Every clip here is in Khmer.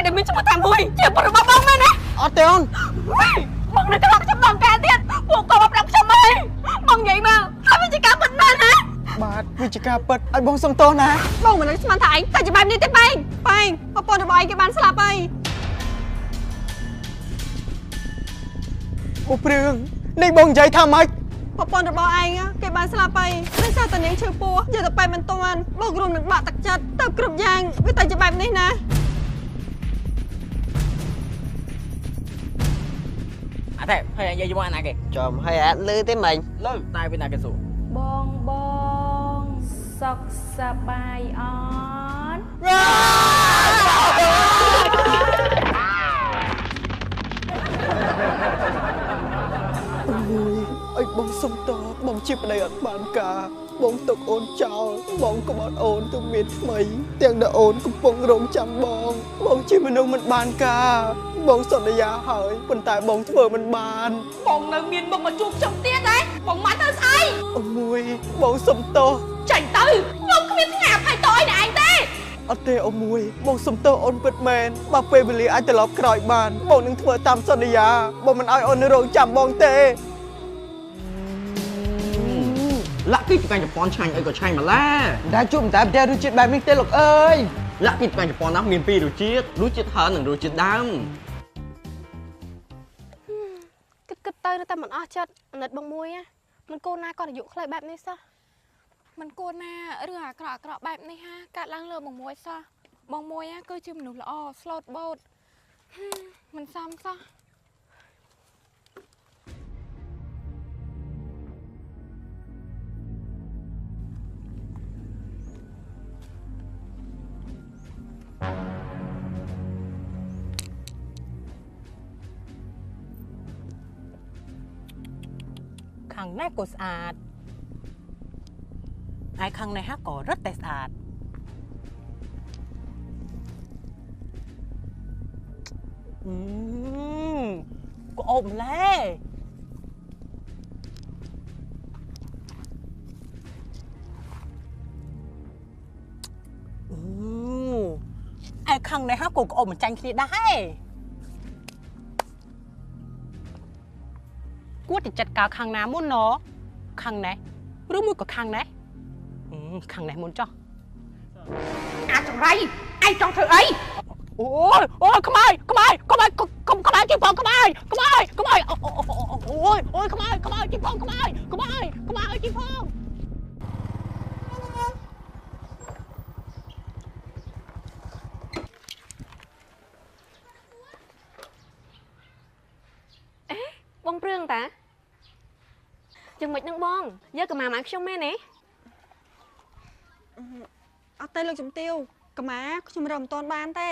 ដែលមានឈ្មោះតែមួយជាពលរបស់បងមែនទេអត់ទេអូនបងនៅក្លឹបខ្ញុំដល់ការទៀតពួកគាត់មកប្រាប់ខ្ញុំអីបងនិយាយមកហើយវាជាការពិតមែនណាបាទវាជាការពិតឲ្យបងសុំទោសណាបងមិននឹកស្មានថាឯងតែជាបែបនេះទេប៉ែងប្រពន្ធរបស់ឯងគេបានស្លាប់ហើយអូព្រឿងនេះបងនិយាយថាម៉េចប្រពន្ធរបស់ឯងគេបានស្លាប់ហើយដោយសារតែនាងឈឺពោះយកទៅប៉ែមិនទាន់បងរួមនឹងបាក់ទឹកចិត្តទៅគ្រប់យ៉ាងវាតែជាបែបនេះណាអត់ទេហើយនិយាយមកអាណាគេចំហើយអត់លឺទេមិញលឺតែវាណាគេសួរបងសុខសប្បាយអត់អើយបងសុំទោសបងជាប្តីអត់បានការបងទុកអូនចោលបងកុំអត់អូនទៅមានថ្មីទាំងដែលអូនកំពុងរងចាំបងជាមនុស្សមិនបានការបងសន្យាហើយប៉ុន្តែបងធ្វើមិនបានបងនៅមានមុខមកជួបខ្ញុំទៀតហ៎បងមិនធ្វើស្អីអូមួយបងសុំទោសចាញ់ទៅខ្ញុំគ្មានថ្ងៃអភ័យទោសឲ្យឯងទេអត់ទេអូមួយបងសុំទោសអូនពិតមែនបើពេលវេលាអាចត្រឡប់ក្រោយបានបងនឹងធ្វើតាមសន្យាបងមិនឲ្យអូនរងចាំបងទេលាក់ពីកាញ់ជប៉ុនឆ្ងាញ់អីក៏ឆ្ងាញ់ម្ល៉េះដែលជួបតែប្រទេសរសជាតិបែបនេះទេលោកអើយលាក់ពីកាញ់ជប៉ុននោះមានពីររសជាតិហឹរនិងរសជាតិដើមគិតទៅតែមិនអស់ចិត្តអាណិតបងមួយមិនគួរណាគាត់អាយុខ្លីបែបនេះសោះមិនគួរណារឿងអាក្រក់បែបនេះកាត់ឡើងលើបងមួយសោះបងមួយគឺជាមនុស្សល្អស្លូតបូតមិនសមសោះខាងនេះក៏ស្អាតហើយខាងនេះក៏រឹតតែស្អាតក៏អមឡែហើយខាងនេះក៏អមមិនចាញ់គ្នាដែរគួរតែចាត់ការខាងណាមុនណខាងនេះឬមួយក៏ខាងនេះខាងនេះមុនចុះអាចចង្រៃឯងចង់ធ្វើអីអូយខ្មៅជីបងខ្មៅអូយខ្មៅជីបងខ្មៅជីបងបងព្រឿងតាយ៉ាងម៉េចនឹងបងយកកម្មាមកខ្ញុំមែនទេអត់ទេលោកជំទាវកម្មាខ្ញុំរកមិនទាន់បានទេ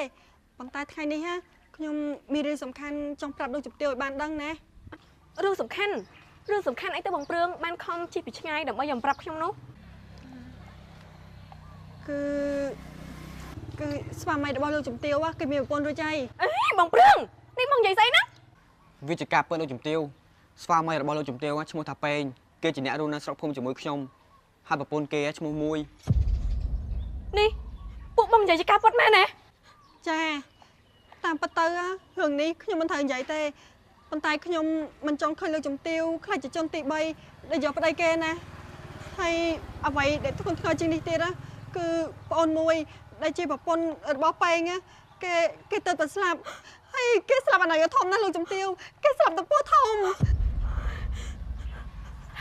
ប៉ុន្តែថ្ងៃនេះខ្ញុំមានរឿងសំខាន់ចង់ប្រាប់លោកជំទាវឲ្យបានដឹងណារឿងសំខាន់អីទៅបងព្រឿងបានខំជិះពីឆ្ងាយដើម្បីយកប្រាប់ខ្ញុំនោះគឺស្វាមីរបស់លោកជំទាវគេមានប្រពន្ធរួចហើយបងព្រឿងនេះមកនិយាយស្អីណាវាជាការពិតលោកជំទាវស្វាមីរបស់លោកជំទាវឈ្មោះថាប៉េងគេជាអ្នករស់នៅស្រុកភូមិជាមួយខ្ញុំហើយប្រពន្ធគេឈ្មោះមួយនេះពួកបងនិយាយជាការពិតមែនទេចាតាមពិតទៅរឿងនេះខ្ញុំមិនត្រូវនិយាយទេប៉ុន្តែខ្ញុំមិនចង់ឃើញលោកជំទាវខ្លាចជាជនទី3ដែលយកប្តីគេណាហើយអ្វីដែលធ្ងន់ធ្ងរជាងនេះទៀតគឺប្អូនមួយដែលជាប្រពន្ធរបស់ប៉េងគេទៅស្លាប់ហើយគេស្លាប់អាណៅធំណាស់លោកជំទាវគេស្លាប់ទៅពោះធំ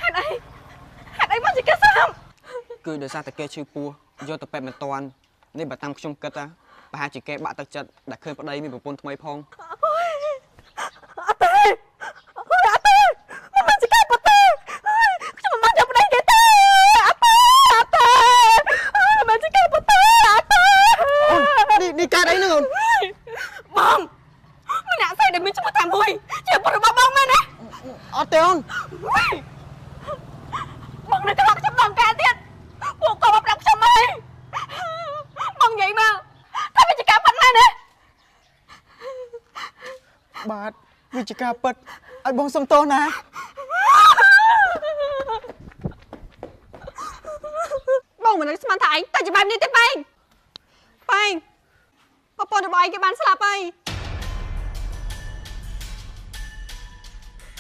ហេតុអីមកជាគេស្លាប់គឺដោយសារតែគេឈឺពោះយកទៅពេទ្យមិនទាន់នេះបើតាមខ្ញុំគិតប្រហែលជាគេបាក់ទឹកចិត្តដែលឃើញប្តីមានប្រពន្ធថ្មីផងអត់ទេមិនជាគេប៉ុទេខ្ញុំមិនយកប្តីគេទេអត់ទេមិនជាគេប៉ុទេអត់ទេនេះកើតអីហ្នឹងអូនបងម្នាក់ស្អីដែលមានឈ្មោះតែមួយជាពលរបស់បងមែនទេអត់ទេអូនបងនៅក្លឹបខ្ញុំដល់ការទៀតពួកគាត់មកប្រាប់ខ្ញុំអីបងនិយាយមកថាវាជាការពិតមែនទេបាទវាជាការពិតឲ្យបងសុំទោសណាបងមិននឹកស្មានថាឯងតែជាបែបនេះទេប៉ែងប្រព ប៉ុនរបស់ឯងគេបានស្លាប់ហើយ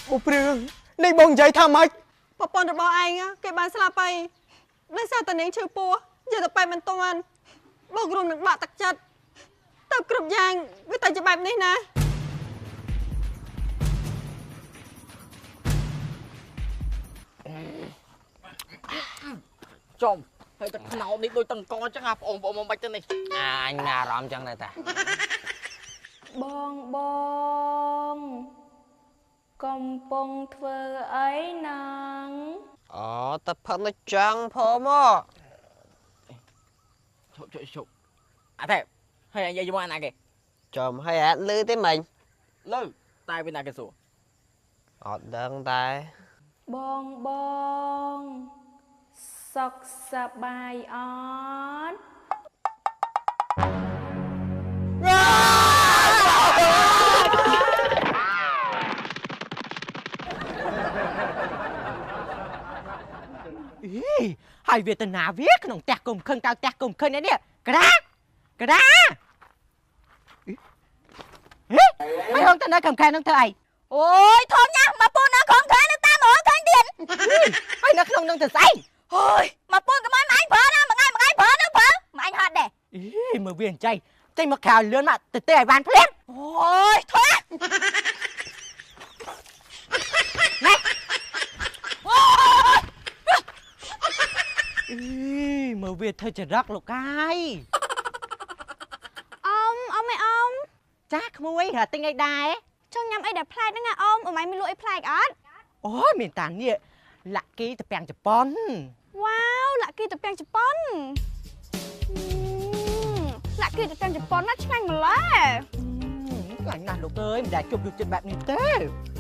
បងព្រឿងនេះបងនិយាយថាម៉េច ប្រពន្ធរបស់ឯងគេបានស្លាប់ហើយដោយសារតែនាងឈឺពោះយកទៅប៉ែមិនទាន់បងរួមនឹងបាក់ទឹកចិត្តទៅគ្រប់យ៉ាងវាតែជាបែបនេះណា ចំហើយតែខ្នោនេះដូចតង្កអញ្ចឹងអាបងមកបាច់ទៅនេះ អញមានអារម្មណ៍ចឹងដែរតា បងកំពុងធ្វើអីណាង អូតែផឹកនៅចឹងភមមក ជប់អាតែហើយអញនិយាយមកអាណាគេ ចំហើយអត់លឺទេមិញ លើតែពេលណាគេសួរ អត់ដឹងតែ បងសុខសប្បាយអត់ ហើយវេទនាវាក្នុងផ្ទះគុំខឹងកៅផ្ទះគុំខឹងនេះក្រាហើយហងទៅនៅកំខែនឹងធ្វើអី អូយធំញ៉ាំមកពូននៅក្នុងខែនឹងតាមហងខាងទៀត ហើយនៅក្នុងនឹងទៅស្អី អូយមកពូនក៏មិនអញប្រើណាមួយថ្ងៃប្រើនឹងប្រើមិនអញហត់ដែរ មើលវាអញ្ចឹងចេញមកក្រៅលឿនមកទៅទេឲ្យបានភ្លាម អូយធំណែ មើលវាធ្វើចរិតលោកកាយ អ៊ំអ៊ំឯអ៊ំ ចាក្មួយរត់ទិញអីដែរ ចង់ញ៉ាំអីដែលប្លែកហ្នឹងអ៊ំអ៊ំឯងមានលក់អីប្លែកអត់ អូយមានតានេះលាក់គីទៅពាំងជប៉ុន វ៉ាវលាក់គីទៅពាំងជប៉ុនលាក់គីទៅពាំងជប៉ុនណាឆ្ងាញ់ម្ល៉េះ ខ្លាញ់ណាស់លោកអើយមិនដែលជប់យកចិត្តបែបនេះទេ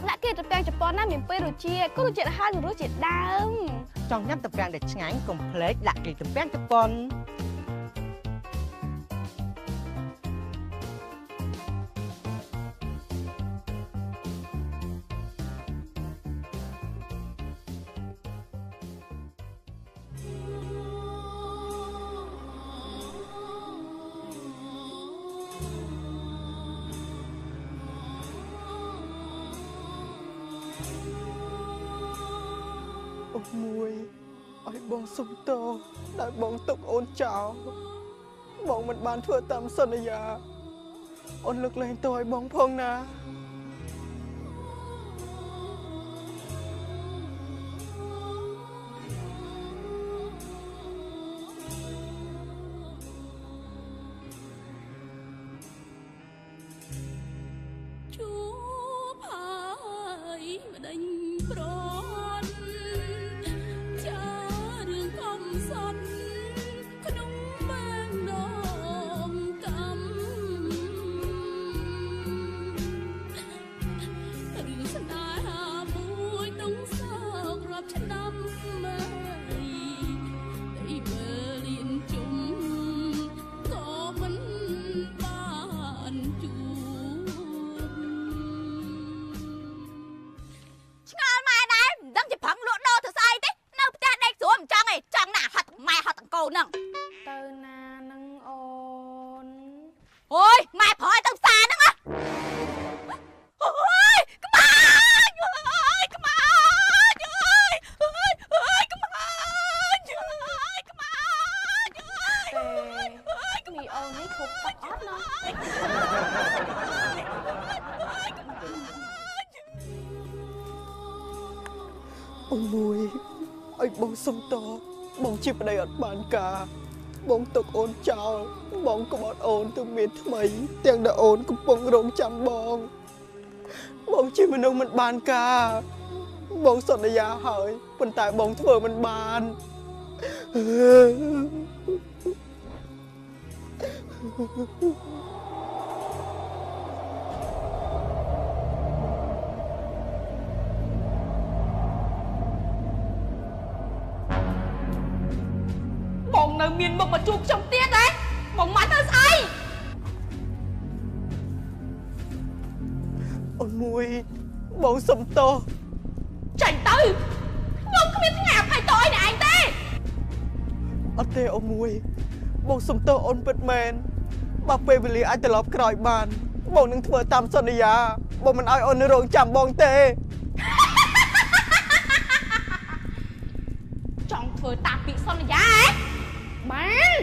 លាក់គីទៅពាំងជប៉ុនណាមានពីររសជាតិគឺរសជាតិអាហារនិងរសជាតិដើម ចង់ញ៉ាំទៅពាំងដែលឆ្ងាញ់កុំភ្លេចលាក់គីទៅពាំងជប៉ុន អូមួយឲ្យបងសុំទោសដែលបងទុកអូនចោលបងមិនបានធ្វើតាមសន្យាអូនលើកលែងទោសឲ្យបងផងណា ជួបហើយម្ដេញប្រន់ចារឿងកំសត់ក្នុងបាងដងកម្មរឿងស្នេហាមួយតុងសោករាប់ឆ្នាំហើយតែបើលៀនជុំក៏មិនបានជួប ឆ្ងល់ម៉ែដែរមិនដឹងជាប្រឹងលក់ដូរទៅស្អីទេនៅផ្ទះដេកស្រួលមិនចង់ឯងចង់ណាហត់ម៉ែហត់តកូនហ្នឹងទៅណានឹងអូនអូយម៉ែប្រយទៅផ្សារហ្នឹងអូយក្បាលអូយក្បាលអូយក្បាលក្បាលមីអូននេះខុសបាត់អត់ណា អូមួយឲ្យបងសុំទោសបងជាប្តីអត់បានការបងទុកអូនចោលបងក្បត់អូនទៅមានថ្មីទាំងដែលអូនកំពុងរងចាំបងបងជាមនុស្សមិនបានការបងសន្យាហើយប៉ុន្តែបងធ្វើមិនបាន បងនៅមានមុខមកជួបខ្ញុំទៀតហ៎បងមិនទៅស្អី អូនមួយបងសុំទោស ចាញ់ទៅខ្ញុំគ្មានថ្ងៃអភ័យទោសឲ្យឯងទេ អត់ទេអូនមួយបងសុំទោសអូនពិតមែនប បើពេលវេលាអាចត្រឡប់ក្រោយបានបងនឹងធ្វើតាមសន្យាបងមិនឲ្យអូននៅរងចាំបងទេ ចង់ធ្វើតាមពាក្យសន្យាហ៎បាន